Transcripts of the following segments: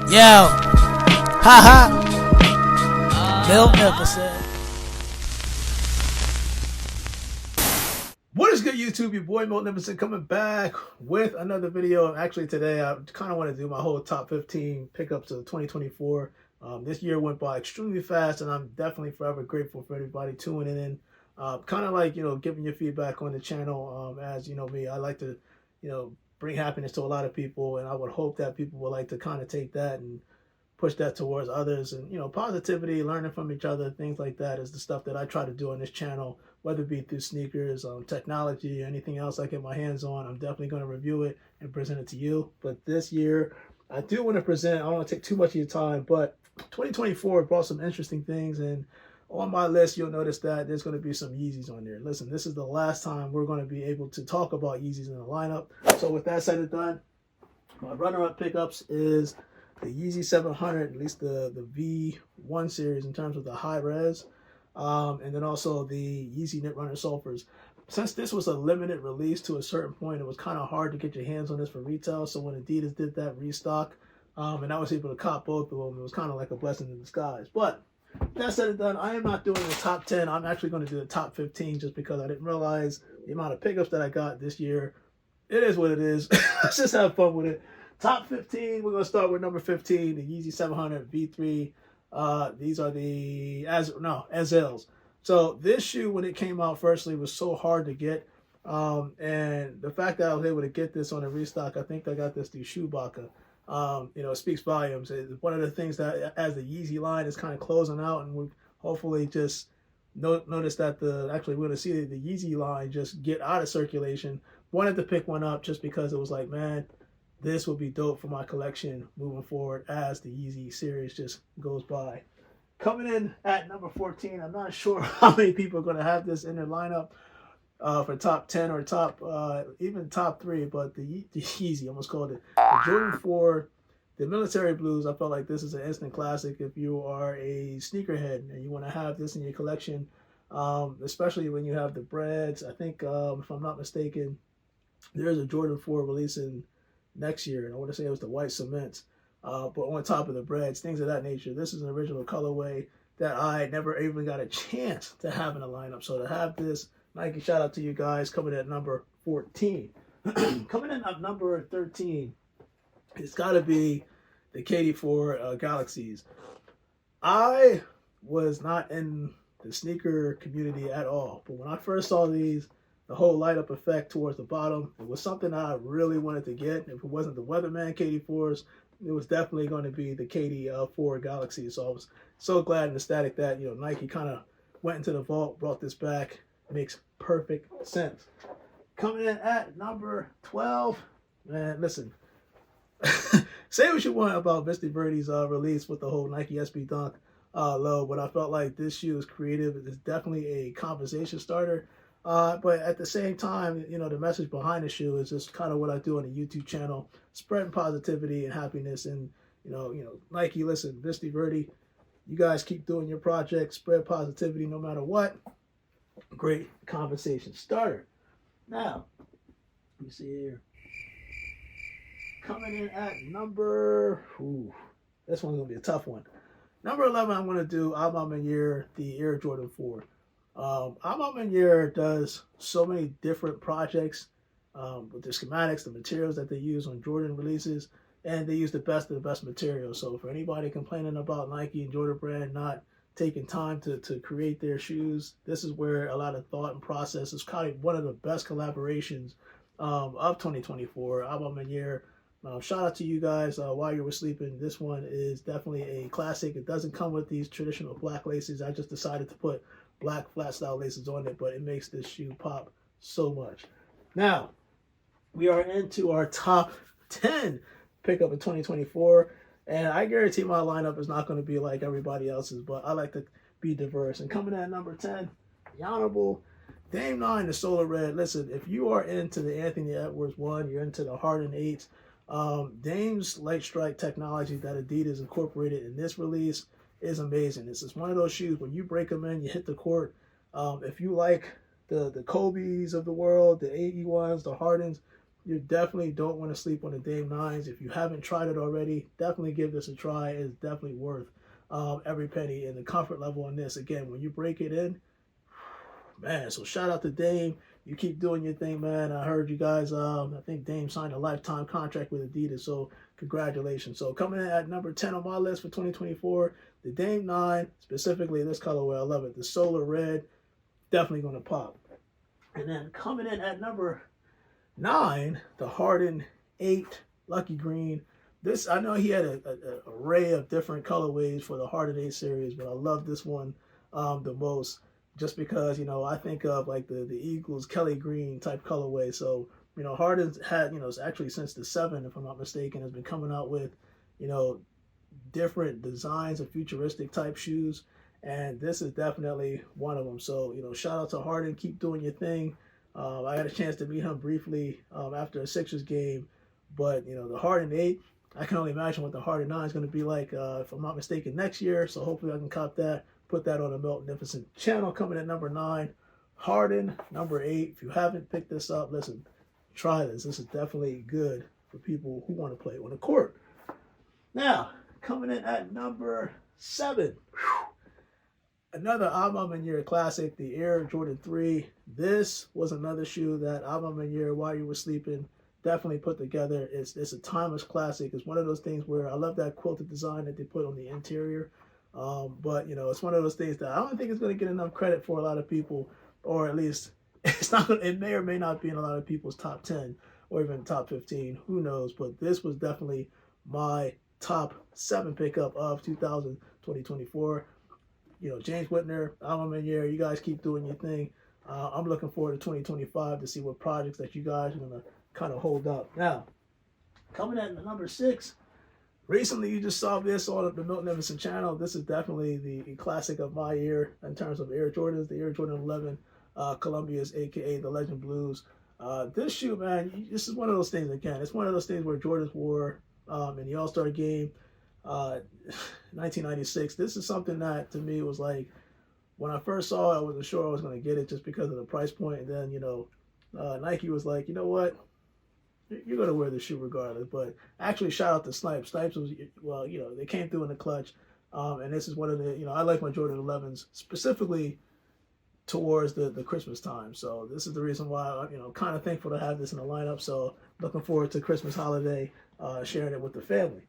Yo, haha, Miltnificent. What is good, YouTube? Your boy Miltnificent coming back with another video. Actually, today I kind of want to do my whole top 15 pickups of 2024. This year went by extremely fast, and I'm definitely forever grateful for everybody tuning in. Kind of like, giving your feedback on the channel. As you know me, I like to, bring happiness to a lot of people, and I would hope that people would like to kind of take that and push that towards others. And positivity, learning from each other, things like that is the stuff that I try to do on this channel, whether it be through sneakers, technology, anything else I get my hands on. I'm definitely going to review it and present it to you. But this year I do want to present, I don't want to take too much of your time, but 2024 brought some interesting things, and on my list, you'll notice that there's going to be some Yeezys on there. Listen, this is the last time we're going to be able to talk about Yeezys in the lineup. So with that said and done, my runner-up pickups is the Yeezy 700, at least the V1 series in terms of the high res, and then also the Yeezy Knit Runner Sulfurs. Since this was a limited release to a certain point, it was kind of hard to get your hands on this for retail. So when Adidas did that restock, and I was able to cop both of them, it was kind of like a blessing in disguise. But that said and done, I am not doing the top 10. I'm actually going to do the top 15 just because I didn't realize the amount of pickups that I got this year. It is what it is. Let's just have fun with it. Top 15, we're going to start with number 15, the Yeezy 700 V3. These are the Xrays. So this shoe, when it came out firstly, was so hard to get. And the fact that I was able to get this on a restock, I think I got this through Shoebaka. It speaks volumes. It's one of the things that as the Yeezy line is kind of closing out, and we hopefully just notice that we're going to see the Yeezy line just get out of circulation. Wanted to pick one up just because it was like, man, this would be dope for my collection moving forward as the Yeezy series just goes by. Coming in at number 14, I'm not sure how many people are going to have this in their lineup for top 10 or even top 3, but the Yeezy, I almost called it, the Jordan 4, the military blues. I felt like this is an instant classic if you are a sneakerhead and you want to have this in your collection, especially when you have the breads. I think, if I'm not mistaken, there's a Jordan 4 releasing next year, and I want to say it was the white cements, but on top of the breads, things of that nature. This is an original colorway that I never even got a chance to have in a lineup. So to have this, Nike, shout out to you guys. Coming in at number 14. Coming in at number 13, it's got to be the KD4 Galaxies. I was not in the sneaker community at all, but when I first saw these, the whole light up effect towards the bottom, it was something I really wanted to get. If it wasn't the Weatherman KD4s, it was definitely going to be the KD4 Galaxy. So I was so glad and ecstatic that Nike kind of went into the vault, brought this back. Makes perfect sense. Coming in at number 12, man, listen. Say what you want about Misty Birdie's release with the whole Nike SB Dunk low, but I felt like this shoe is creative. It's definitely a conversation starter. But at the same time, the message behind the shoe is just kind of what I do on the YouTube channel, spreading positivity and happiness. And, Nike, listen, Misty Birdie, you guys keep doing your project, spread positivity no matter what. Great conversation starter. Now, let me see here. Coming in at number, this one's going to be a tough one. Number 11, I'm going to do Album and Year, the Air Jordan 4. Album and Year does so many different projects with the schematics, the materials that they use on Jordan releases, and they use the best of the best materials. So for anybody complaining about Nike and Jordan Brand not taking time to create their shoes, this is where a lot of thought and process is kind of one of the best collaborations of 2024. Album and Year. Shout out to you guys while you were sleeping. This one is definitely a classic. It doesn't come with these traditional black laces. I just decided to put black flat style laces on it, but it makes this shoe pop so much. Now, we are into our top 10 pickup in 2024. And I guarantee my lineup is not going to be like everybody else's, but I like to be diverse. And coming in at number 10, the Honorable Dame 9, the Solar Red. Listen, if you are into the Anthony Edwards 1, you're into the Harden 8s, Dame's light strike technology that Adidas incorporated in this release is amazing. This is one of those shoes, when you break them in, you hit the court. If you like the Kobe's of the world, the 81s, the Hardens, you definitely don't want to sleep on the Dame 9s. If you haven't tried it already, definitely give this a try. It's definitely worth every penny. And the comfort level on this, again, when you break it in, man, so shout out to Dame. You keep doing your thing, man. I heard you guys, I think Dame signed a lifetime contract with Adidas, so congratulations. So coming in at number 10 on my list for 2024, the Dame 9, specifically this colorway, I love it. The Solar Red, definitely going to pop. And then coming in at number 9, the Harden 8 Lucky Green. This, I know he had an array of different colorways for the Harden 8 series, but I love this one the most. Just because, you know, I think of like the Eagles Kelly Green type colorway. So, you know, Harden's had, you know, it's actually since the 7, if I'm not mistaken, has been coming out with, you know, different designs of futuristic type shoes. And this is definitely one of them. So, you know, shout out to Harden. Keep doing your thing. I had a chance to meet him briefly after a Sixers game. But, you know, the Harden 8, I can only imagine what the Harden 9 is going to be like, if I'm not mistaken, next year. So hopefully I can cop that. Put that on the Miltnificent channel. Coming at number 9, Harden, number 8. If you haven't picked this up, listen, try this. This is definitely good for people who want to play on the court. Now, coming in at number 7, another Alma Manier classic, the Air Jordan 3. This was another shoe that Alma Manier, while you were sleeping, definitely put together. It's a timeless classic. It's one of those things where I love that quilted design that they put on the interior. But, you know, it's one of those things that I don't think it's going to get enough credit for a lot of people, or at least it's not. It may or may not be in a lot of people's top 10 or even top 15. Who knows? But this was definitely my top 7 pickup of 2024. You know, James Whitner, Alma Manier, you guys keep doing your thing. I'm looking forward to 2025 to see what projects that you guys are going to kind of hold up. Now, coming at number 6. Recently, you just saw this on the Miltnificent channel. This is definitely the classic of my year in terms of Air Jordans, the Air Jordan 11 Colombia's, a.k.a. the Legend Blues. This shoe, man, this is one of those things, again, it's one of those things where Jordans wore in the All-Star game, 1996. This is something that, to me, was like, when I first saw it, I wasn't sure I was going to get it just because of the price point. And then, you know, Nike was like, you know what? You're going to wear the shoe regardless. But actually, shout out to Snipes. Snipes was, well, you know, they came through in the clutch. And this is one of the, you know, I like my Jordan 11s specifically towards the Christmas time. So this is the reason why I'm, you know, kind of thankful to have this in the lineup. So looking forward to Christmas holiday, sharing it with the family.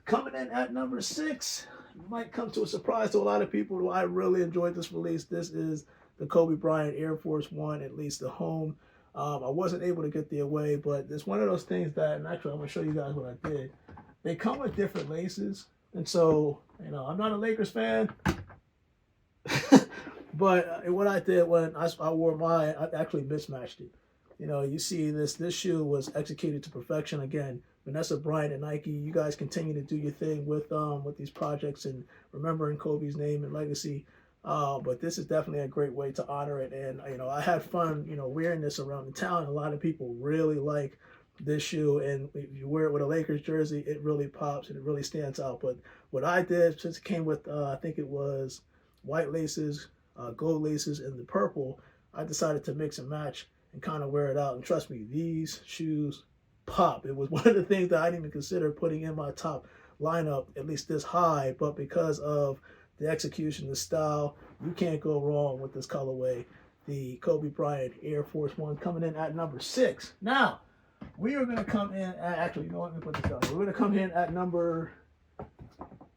Coming in at number 6, might come to a surprise to a lot of people. I really enjoyed this release. This is the Kobe Bryant Air Force One, at least the home. I wasn't able to get the away, but it's one of those things that, and actually I'm going to show you guys what I did. They come with different laces, and so, you know, I'm not a Lakers fan, but what I did when I wore mine, I actually mismatched it. You know, you see this shoe was executed to perfection. Again, Vanessa Bryant and Nike, you guys continue to do your thing with these projects and remembering Kobe's name and legacy. But this is definitely a great way to honor it. And, you know, I had fun, you know, wearing this around the town. A lot of people really like this shoe. And if you wear it with a Lakers jersey, it really pops and it really stands out. But what I did, since it came with, I think it was white laces, gold laces, and the purple, I decided to mix and match and kind of wear it out. And trust me, these shoes pop. It was one of the things that I didn't even consider putting in my top lineup, at least this high. But because of the execution, the style, you can't go wrong with this colorway. The Kobe Bryant Air Force One coming in at number 6. Now, we are going to come in at, actually, you know what, let me put this down. We're going to come in at number, at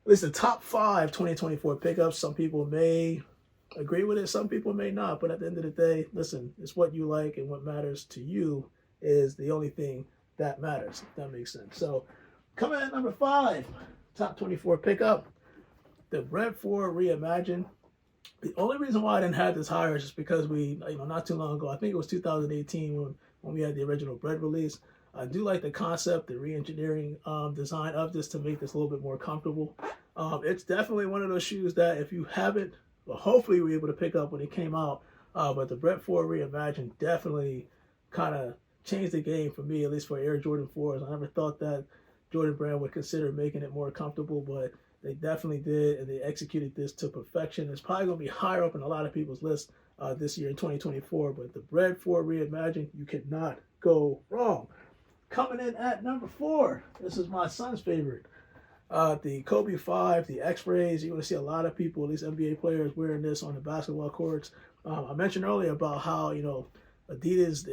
least the top 5 2024 pickups. Some people may agree with it, some people may not, but at the end of the day, listen, it's what you like, and what matters to you is the only thing that matters, if that makes sense. So, coming in at number 5, top 24 pickup, the Red 4 Reimagine. The only reason why I didn't have this higher is just because we, you know, not too long ago, I think it was 2018 when we had the original Bread release. I do like the concept, the re-engineering design of this to make this a little bit more comfortable. It's definitely one of those shoes that if you haven't, well, hopefully you were able to pick up when it came out. But the Bread 4 Reimagine definitely kind of changed the game for me, at least for Air Jordan 4s. I never thought that Jordan Brand would consider making it more comfortable, but they definitely did, and they executed this to perfection. It's probably going to be higher up in a lot of people's lists this year in 2024, but the Bread 4 Reimagine, you cannot go wrong. Coming in at number 4, this is my son's favorite. The Kobe 5, the Xrays. You're going to see a lot of people, at least NBA players, wearing this on the basketball courts. I mentioned earlier about how, Adidas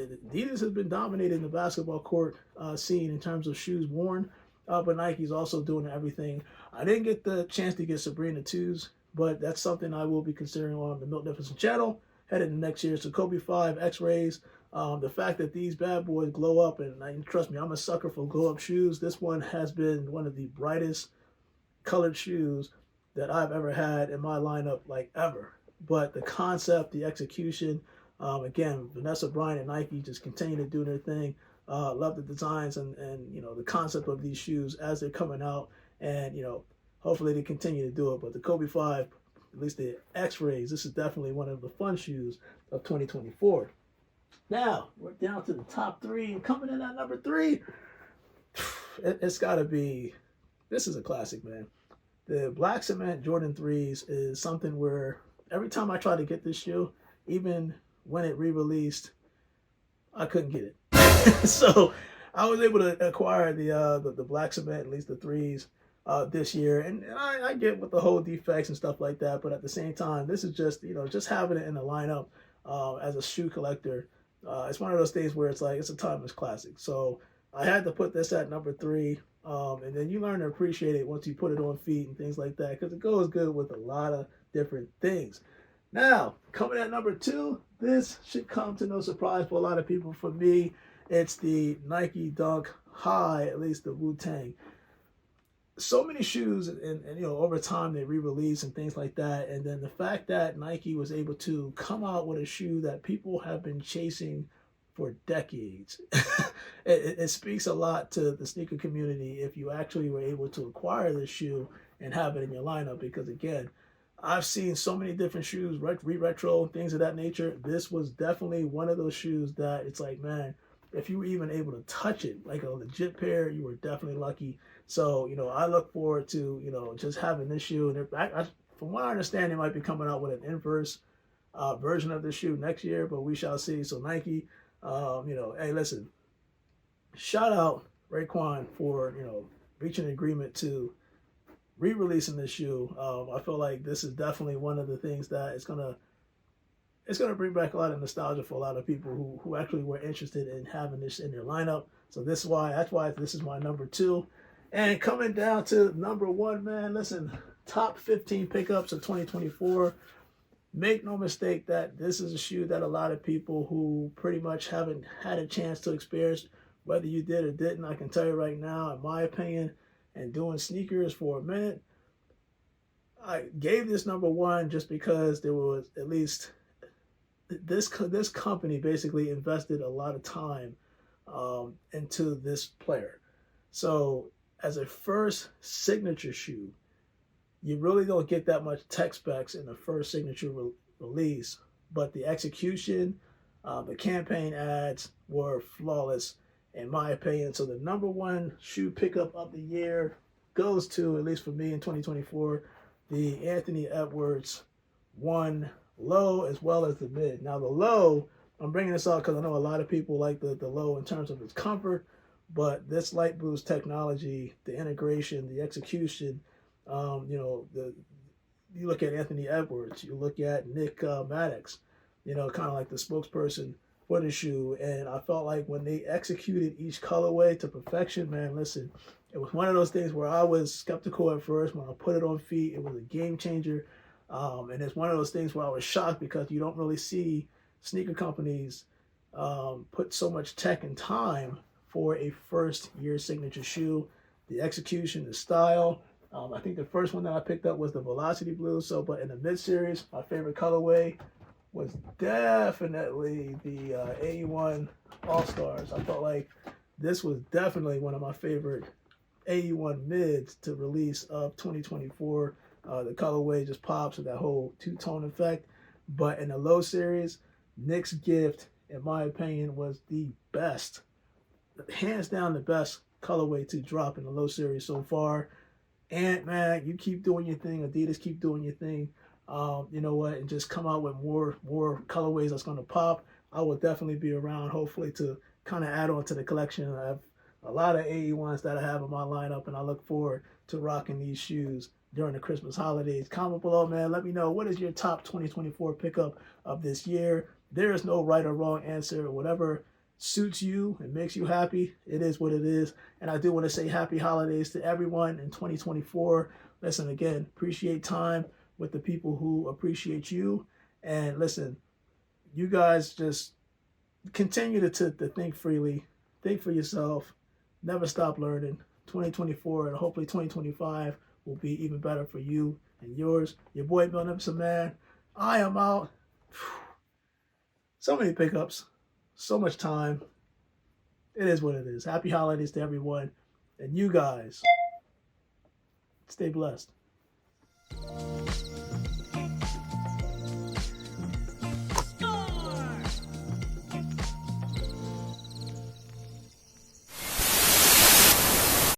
has been dominating the basketball court scene in terms of shoes worn, but Nike's also doing everything. I didn't get the chance to get Sabrina 2s, but that's something I will be considering on the Miltnificent channel headed into next year. So Kobe 5, Xrays. The fact that these bad boys glow up, and trust me, I'm a sucker for glow up shoes. This one has been one of the brightest colored shoes that I've ever had in my lineup, like ever. But the concept, the execution, again, Vanessa Bryant and Nike just continue to do their thing. Love the designs and the concept of these shoes as they're coming out, and hopefully they continue to do it. But the Kobe 5, at least the Xrays, this is definitely one of the fun shoes of 2024. Now, we're down to the top 3, and coming in at number 3, it's got to be, this is a classic, man. The Black Cement Jordan 3s is something where every time I try to get this shoe, even when it re-released, I couldn't get it. So I was able to acquire the Black Cement, at least the 3s, this year. And I get with the whole defects and stuff like that, but at the same time, this is just, just having it in the lineup as a shoe collector. It's one of those things where it's like, it's a timeless classic. So I had to put this at number 3. And then you learn to appreciate it once you put it on feet and things like that, because it goes good with a lot of different things. Now, coming at number 2, this should come to no surprise for a lot of people. For me, it's the Nike Dunk High, at least the Wu-Tang. So many shoes, and over time they re-release and things like that. And then the fact that Nike was able to come out with a shoe that people have been chasing for decades, it speaks a lot to the sneaker community if you actually were able to acquire this shoe and have it in your lineup. Because again, I've seen so many different shoes, retro, things of that nature. This was definitely one of those shoes that it's like, man, if you were even able to touch it, like a legit pair, you were definitely lucky. So, I look forward to, just having this shoe. And from what I understand, they might be coming out with an inverse version of the shoe next year, but we shall see. So Nike, hey, listen, shout out Raekwon for, reaching an agreement to re-releasing this shoe. I feel like this is definitely one of the things that it's gonna bring back a lot of nostalgia for a lot of people who actually were interested in having this in their lineup. So that's why this is my number 2. And coming down to number 1, man, listen, top 15 pickups of 2024. Make no mistake that this is a shoe that a lot of people who pretty much haven't had a chance to experience, whether you did or didn't, I can tell you right now, in my opinion, and doing sneakers for a minute, I gave this number 1 just because there was at least this company basically invested a lot of time into this player. So as a first signature shoe, you really don't get that much tech specs in the first signature release, but the execution, the campaign ads were flawless in my opinion. So the number 1 shoe pickup of the year goes to, at least for me in 2024, the Anthony Edwards 1 low as well as the mid. Now the low, I'm bringing this up because I know a lot of people like the low in terms of its comfort, but this light boost technology, the integration, the execution, you look at Anthony Edwards, you look at Nick Maddox, kind of like the spokesperson for the shoe, and I felt like when they executed each colorway to perfection, man, listen, it was one of those things where I was skeptical at first. When I put it on feet, it was a game changer. And it's one of those things where I was shocked because you don't really see sneaker companies put so much tech and time for a first year signature shoe. The execution, the style. I think the first one that I picked up was the Velocity Blue. So, but in the mid series, my favorite colorway was definitely the 81 All Stars. I felt like this was definitely one of my favorite 81 mids to release of 2024. The colorway just pops with that whole two-tone effect. But in the low series, Nick's Gift, in my opinion, was the best, hands down the best colorway to drop in the low series so far. And man, you keep doing your thing. Adidas, keep doing your thing. You know what? And just come out with more colorways that's going to pop. I will definitely be around, hopefully, to kind of add on to the collection. a lot of AE1s that I have in my lineup, and I look forward to rocking these shoes during the Christmas holidays. Comment below, man. Let me know, what is your top 2024 pickup of this year? There is no right or wrong answer. Whatever suits you and makes you happy, it is what it is. And I do want to say happy holidays to everyone in 2024. Listen, again, appreciate time with the people who appreciate you. And listen, you guys just continue to think freely, think for yourself, never stop learning. 2024 and hopefully 2025 will be even better for you and yours. Your boy Miltnificent, man. I am out. So many pickups, so much time. It is what it is. Happy holidays to everyone. And you guys, stay blessed.